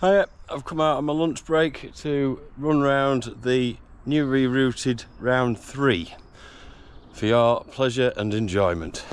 Hiya, I've come out on my lunch break to run round the new rerouted round 3 for your pleasure and enjoyment.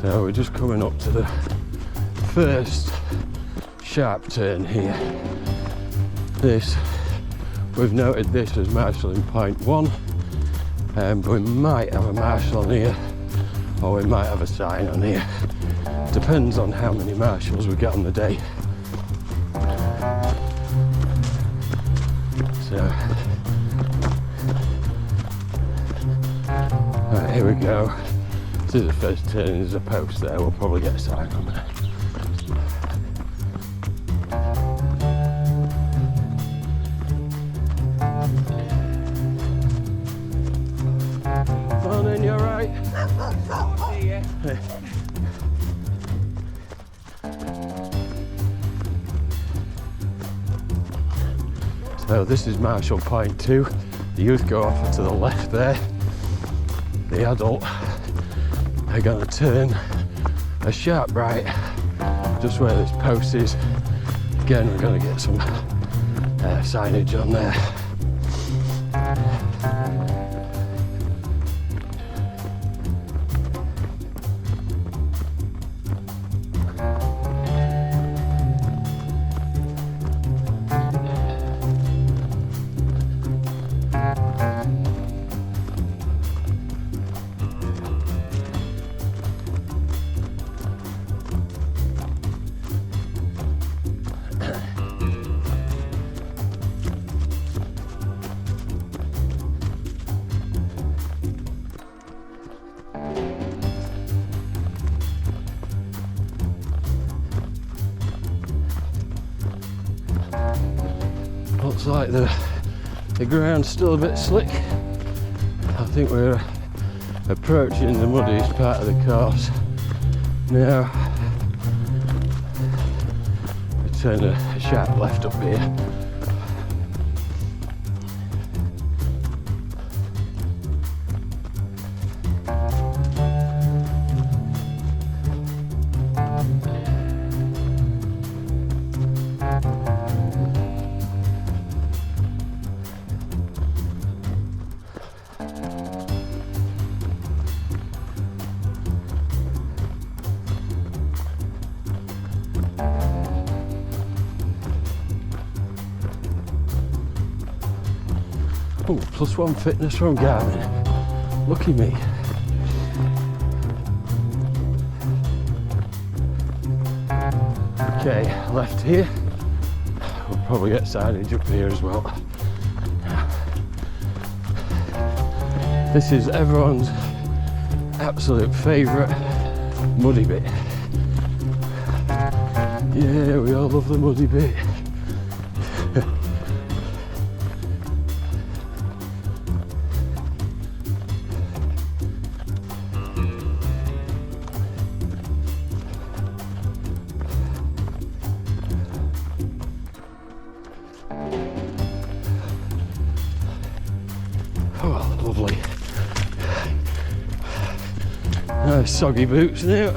So we're just coming up to the first sharp turn here. We've noted this as marshalling point 1, but we might have a marshal on here, or we might have a sign on here. Depends on how many marshals we get on the day. So, right, here we go. This is the first turn, there's a post there, we'll probably get a sign on there. Morning, you alright? So this is Marshall Point 2. The youth go off to the left there. The adult are going to turn a sharp right just where this post is. Again, we're going to get some signage on there. Looks like the ground's still a bit slick. I think we're approaching the muddiest part of the course now. We turn a sharp left up here. Oh, +1 fitness from Garmin. Lucky me. Okay, left here. We'll probably get signage up here as well. This is everyone's absolute favourite muddy bit. Yeah, we all love the muddy bit. Oh, lovely. Nice soggy boots now.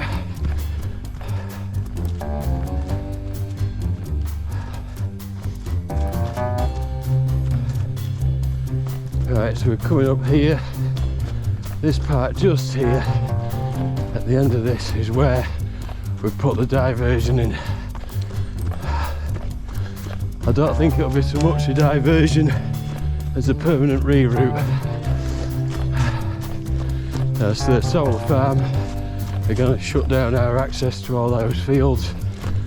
Right, so we're coming up here. This part just here, at the end of this, is where we put the diversion in. I don't think it'll be so much a diversion as a permanent reroute. So the solar farm are going to shut down our access to all those fields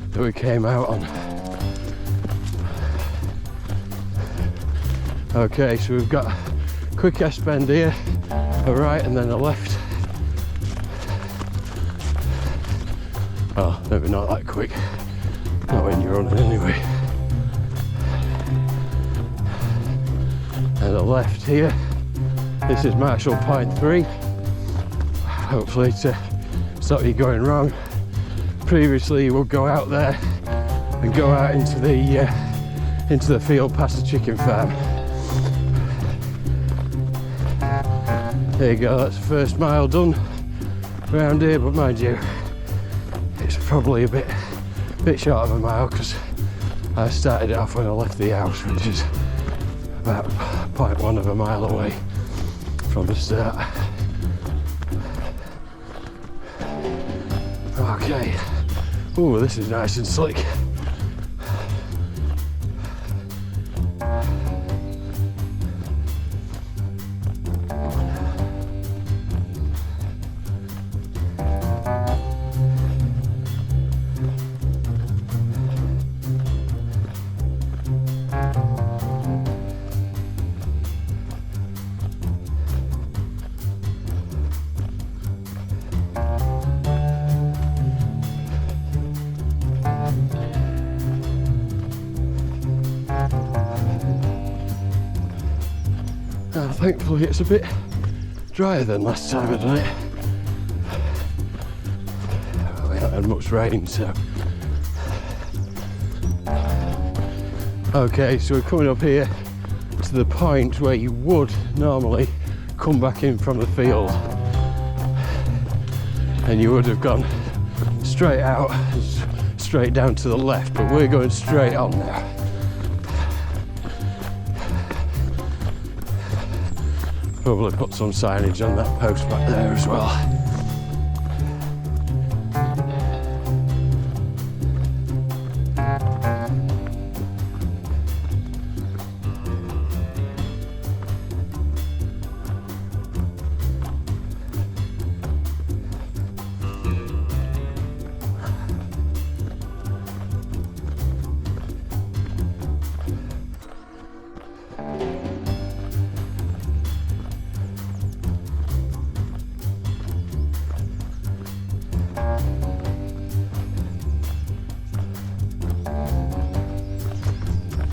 that we came out on. Okay, so we've got a quick S-bend here, a right and then a left. Oh, maybe not that quick, not when you're running anyway. And a left here. This is Marshall Point 3. Hopefully to stop you going wrong. Previously you would go out there and go out into the field past the chicken farm. There you go, that's the first mile done around here, but mind you, it's probably a bit short of a mile because I started it off when I left the house, which is about 0.1 of a mile away from the start. Okay, ooh, this is nice and slick. Thankfully it's a bit drier than last time I done it. Well, we haven't had much rain, so. Okay, so we're coming up here to the point where you would normally come back in from the field. And you would have gone straight out, straight down to the left, but we're going straight on now. Probably put some signage on that post back there as well.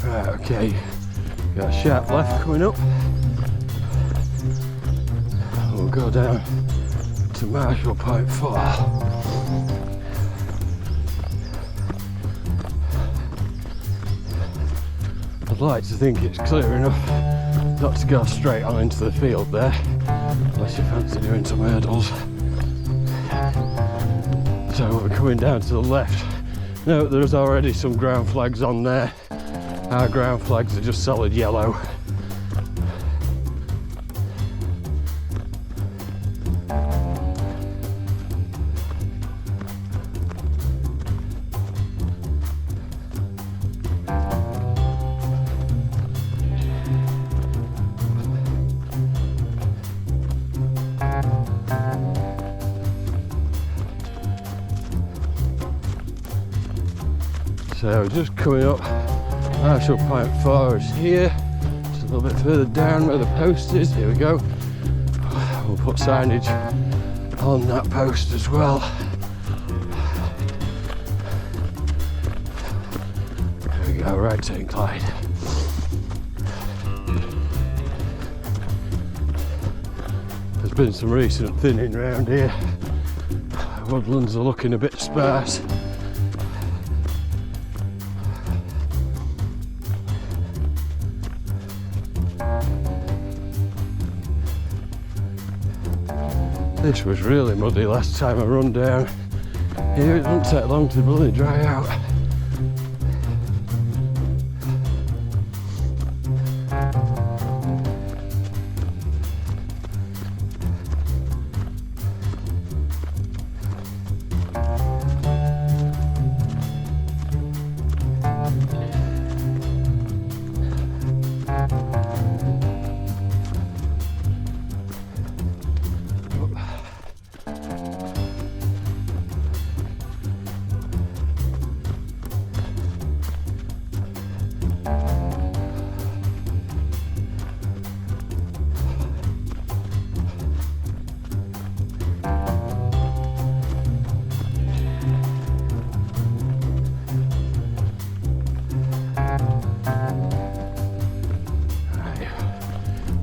Right, okay, got a sharp left coming up. We'll go down to Marshall Point 4. I'd like to think it's clear enough not to go straight on into the field there, unless you fancy doing some hurdles. So we're coming down to the left. Now there's already some ground flags on there. Our ground flags are just solid yellow. So just coming up, Marshall Point 4 is here, just a little bit further down where the post is. Here we go. We'll put signage on that post as well. There we go, right turn Clyde. There's been some recent thinning around here. Woodlands are looking a bit sparse. This was really muddy last time I run down here. It doesn't take long to bloody dry out.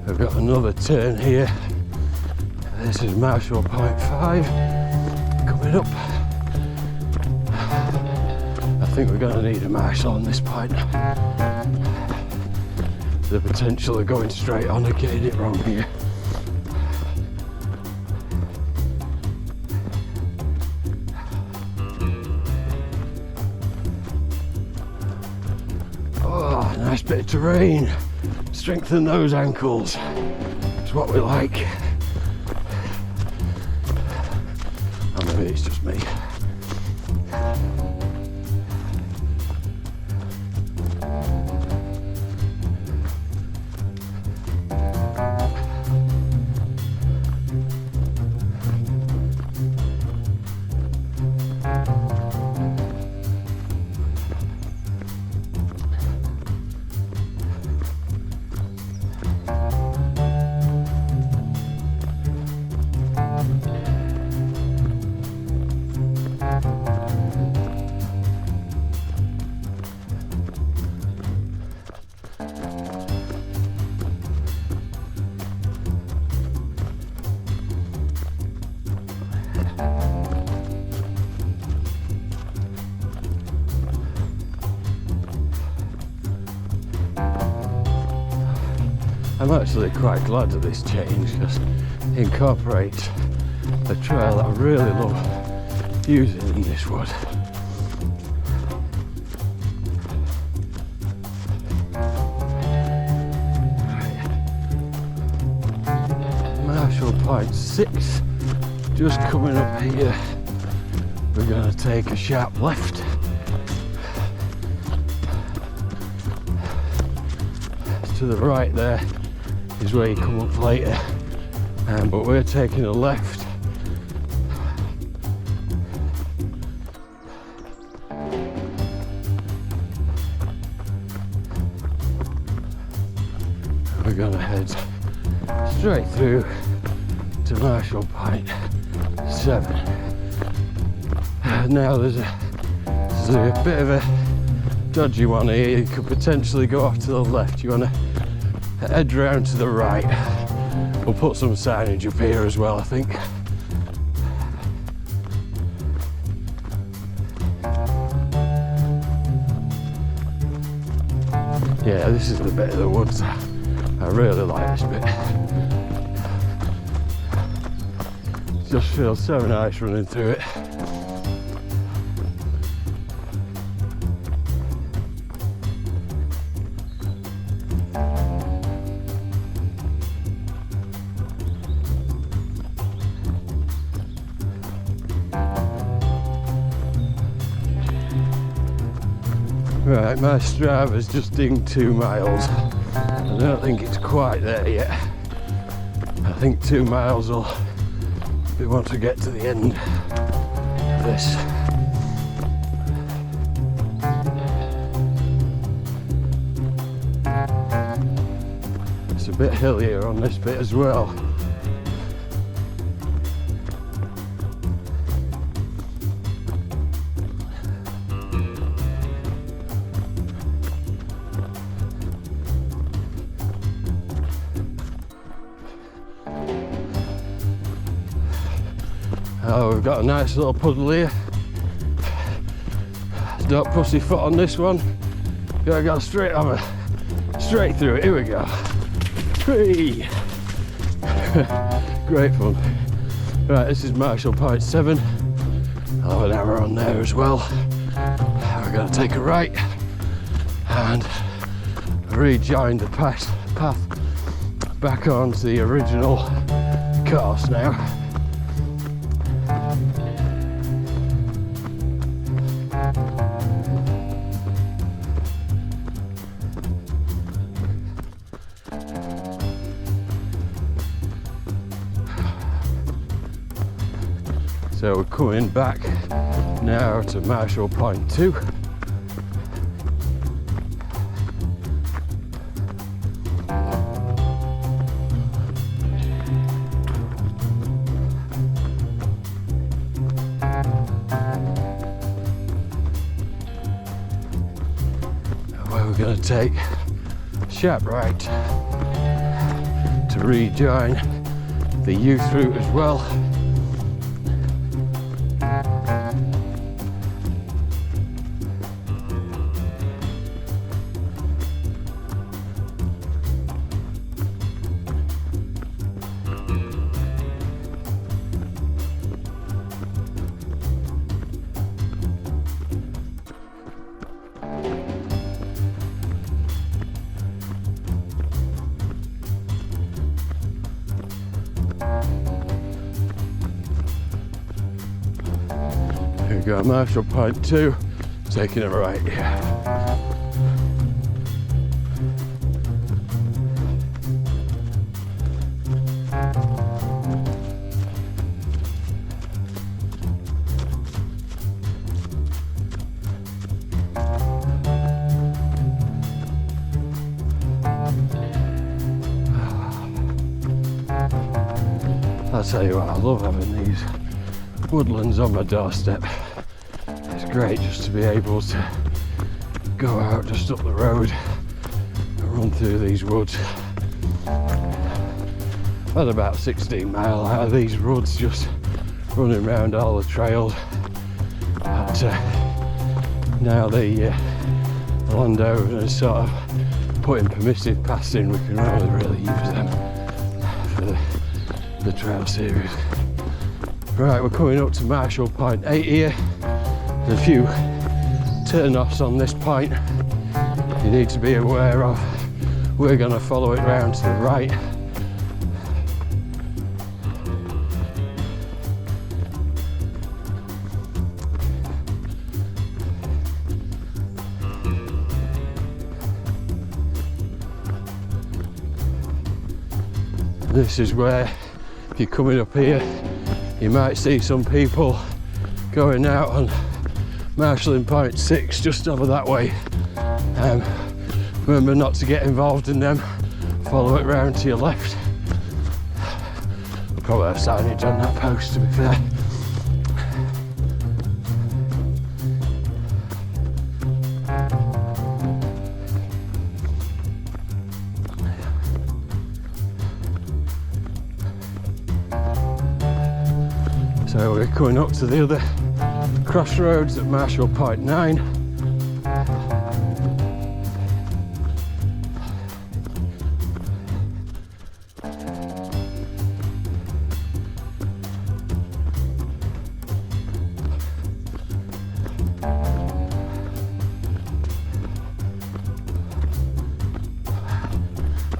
We've got another turn here. This is Marshall Point 5 coming up. I think we're going to need a marshal on this point. The potential of going straight on and getting it wrong here. Oh, nice bit of terrain. Strengthen those ankles. It's what we like. Or maybe it's just me. I'm actually quite glad of this change because it incorporates a trail that I really love using in this wood. Right. Marshall Point 6, just coming up here. We're going to take a sharp left. To the right there is where you come up later, but we're taking a left. We're going to head straight through to Marshall Point 7. Now there's a bit of a dodgy one here. You could potentially go off to the left. You want to head round to the right. We'll put some signage up here as well, I think. Yeah, this is the bit of the woods I really like. This bit just feels so nice running through it. Right, my Strava's just dinged 2 miles. I don't think it's quite there yet. I think 2 miles will be once we get to the end of this. It's a bit hillier on this bit as well. Oh, we've got a nice little puddle here. Don't pussyfoot on this one. Gotta go straight over, straight through it. Here we go. Whee! Great fun. Right, this is Marshall Point 7. I'll have an arrow on there as well. We're going to take a right and rejoin the path back onto the original course now. So we're coming back now to Marshall Point 2. Where we're going to take a sharp right to rejoin the youth route as well. Here we go, Marshall Point 2, taking it right here. I'll tell you what, I love having these woodlands on my doorstep. It's great just to be able to go out just up the road and run through these woods. I've had about 16 miles out of these woods just running around all the trails. But now the landowner is sort of putting permissive paths in, we can only really use them for the trail series. Right, we're coming up to Marshall Point 8 here. There's a few turn-offs on this point you need to be aware of. We're going to follow it round to the right. This is where, if you're coming up here, you might see some people going out on Marshall Point 6 just over that way. Remember not to get involved in them. Follow it round to your left. We'll probably have signage on that post, to be fair. So we're coming up to the other crossroads at Marshall Point 9.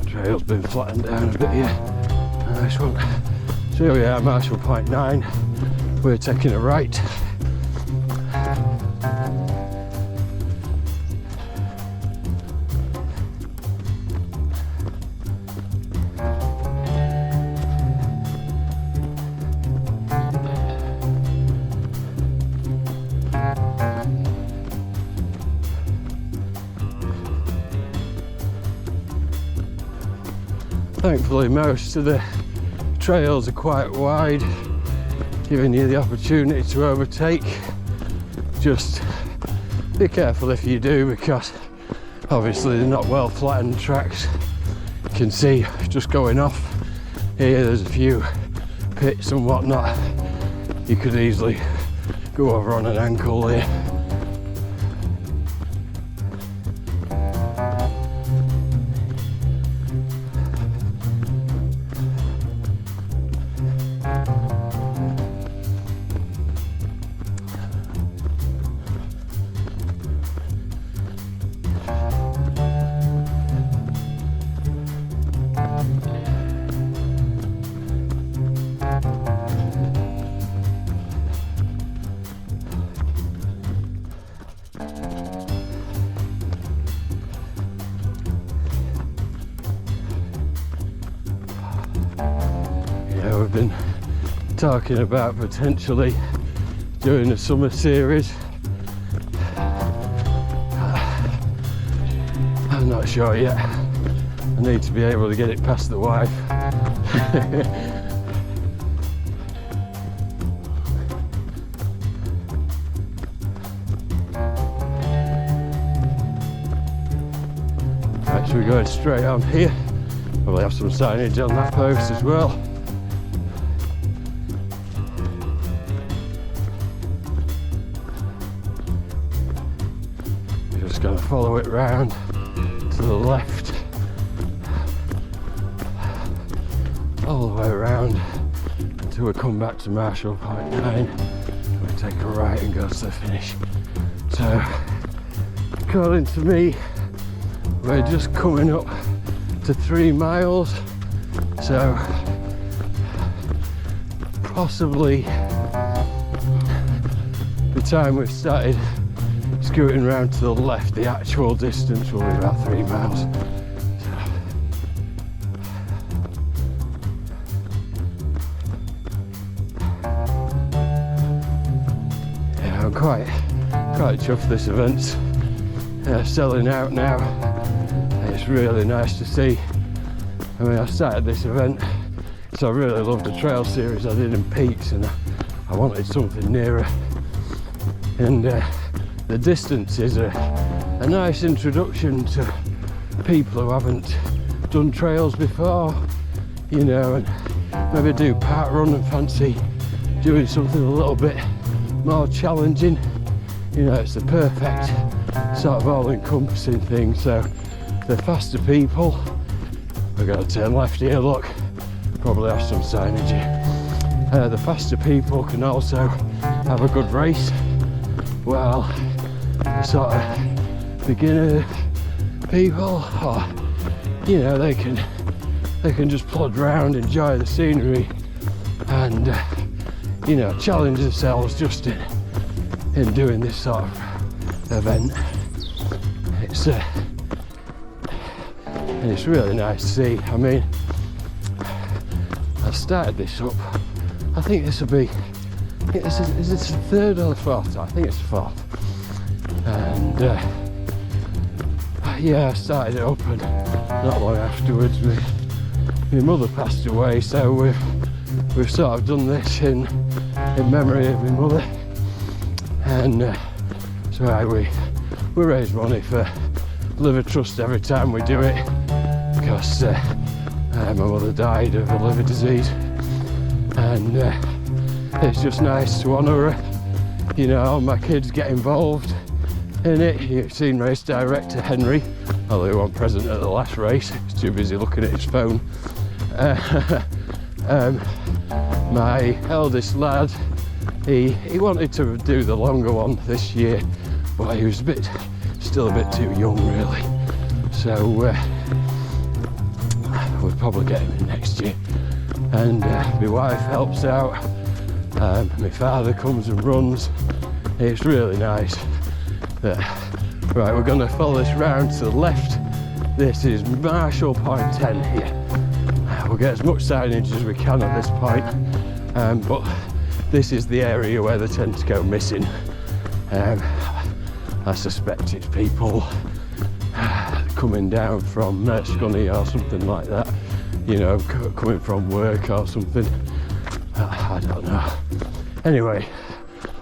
Trail's been flattened down a bit here. Nice one. So here we are, Marshall Point 9. We're taking a right. Thankfully, most of the trails are quite wide, giving you the opportunity to overtake. Just be careful if you do, because obviously they're not well flattened tracks. You can see just going off here, there's a few pits and whatnot. you could easily go over on an ankle here. We've been talking about potentially doing a summer series. I'm not sure yet. I need to be able to get it past the wife. Right, so we're going straight on here. Probably have some signage on that post as well. Just going to follow it round to the left, all the way around until we come back to Marshall Point 9. We take a right and go to the finish. So, according to me, we're just coming up to 3 miles. So, possibly the time we've started scooting round to the left, the actual distance will be about 3 miles. Yeah, I'm quite chuffed this event's selling out now. It's really nice to see. I mean, I started this event so I really loved the trail series I did in Peaks, and I wanted something nearer, and the distance is a nice introduction to people who haven't done trails before, you know, and maybe do park run and fancy doing something a little bit more challenging. You know, it's the perfect sort of all-encompassing thing. So the faster people, we're going to turn left here, look, probably have some signage here. The faster people can also have a good race, while the sort of beginner people, or, you know, they can just plod round, enjoy the scenery, and you know, challenge themselves just in doing this sort of event. And it's really nice to see. I mean, I've started this up, I think this will be, is this the third or the fourth? I think it's the fourth. And yeah, I started it up, and not long afterwards my mother passed away, so we've sort of done this in memory of my mother. And so we raise money for Liver Trust every time we do it, because my mother died of a liver disease, and it's just nice to honour her. You know, all my kids get involved in it. You've seen race director Henry, although he wasn't present at the last race, he was too busy looking at his phone. My eldest lad, he wanted to do the longer one this year, but he was still a bit too young really, so we'll probably get him in next year. And my wife helps out, my father comes and runs. It's really nice. Right, we're going to follow this round to the left. This is Marshall Point 10 here. We'll get as much signage as we can at this point, but this is the area where they tend to go missing. I suspect it's people coming down from Scunny or something like that, you know, coming from work or something. I don't know. Anyway,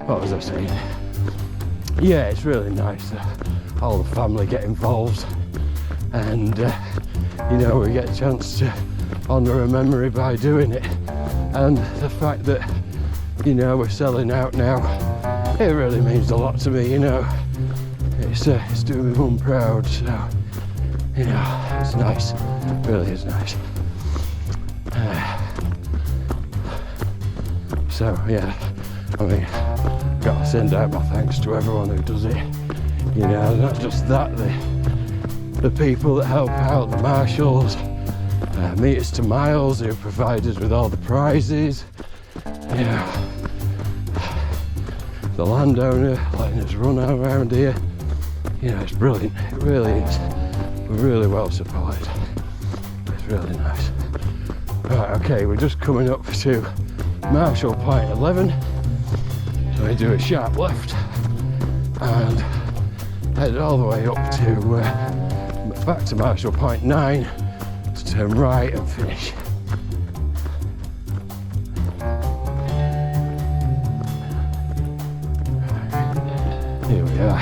what was I saying? Yeah, it's really nice that all the family get involved, and you know, we get a chance to honour a memory by doing it. And the fact that, you know, we're selling out now. It really means a lot to me, you know. It's doing me mum proud, so, you know, it's nice. It really is nice. So, yeah, I mean, gotta send out my thanks to everyone who does it. You know, not just that, the people that help out, the marshals, Meters to Miles, who provide us with all the prizes, you know, the landowner letting us run around here. You know, it's brilliant, it really is. We're really well supported. It's really nice. Right, okay, we're just coming up to Marshall Point 11. So we do a sharp left and head all the way up to back to Marshall Point 9 to turn right and finish. Here we are.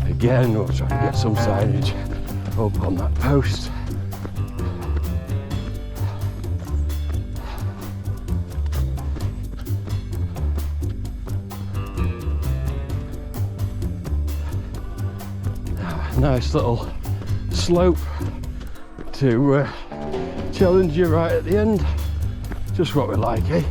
Again, we'll try to get some signage up on that post. Nice little slope to challenge you right at the end. Just what we like, eh?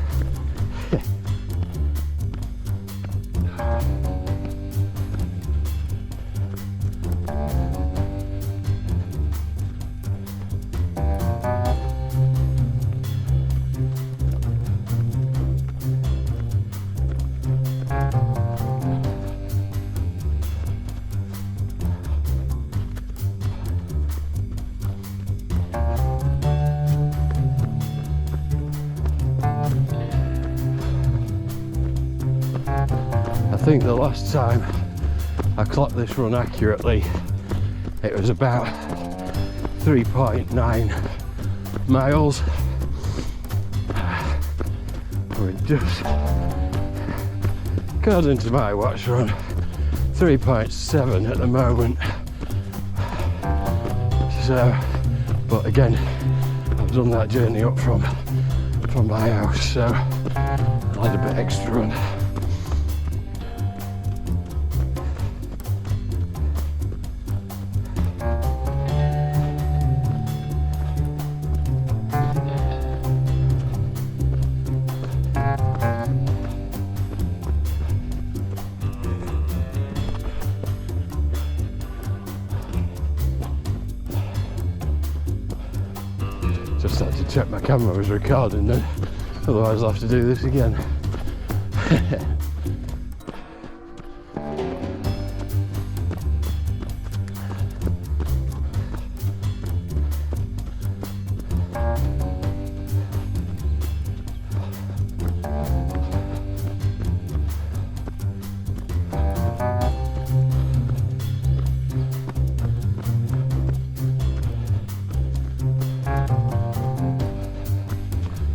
I think the last time I clocked this run accurately, it was about 3.9 miles. We're just, according to my watch run, 3.7 at the moment. So, but again, I've done that journey up from my house, so I had a bit extra run. Just had to check my camera was recording then, otherwise I'll have to do this again.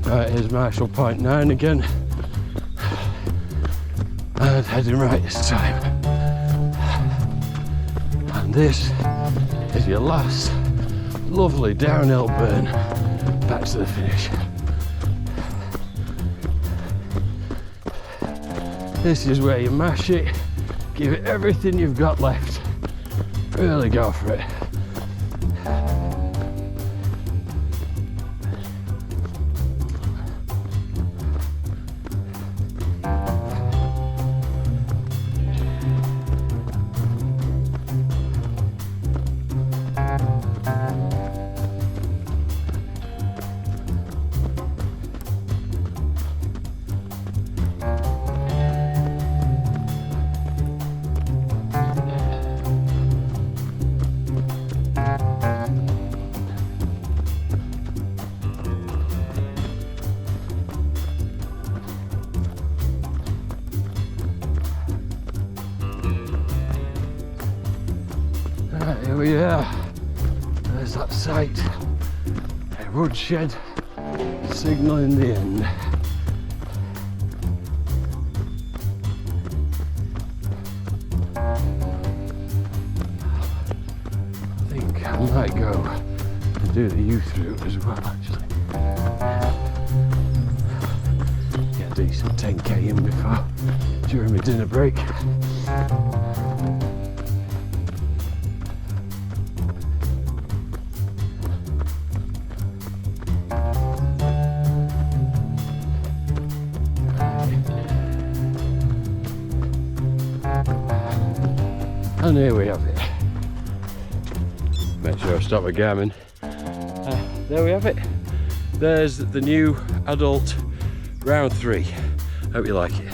Right, here's Marshall Point 9 again, and heading right this time. And this is your last lovely downhill burn back to the finish. This is where you mash it, give it everything you've got left, really go for it. Right, here we are. There's that sight. A woodshed signalling the end. I think I might go and do the youth route as well, actually. Get decent. some 10k in before, during my dinner break. And here we have it. Make sure I stop my Garmin. There we have it. There's the new adult round 3. Hope you like it.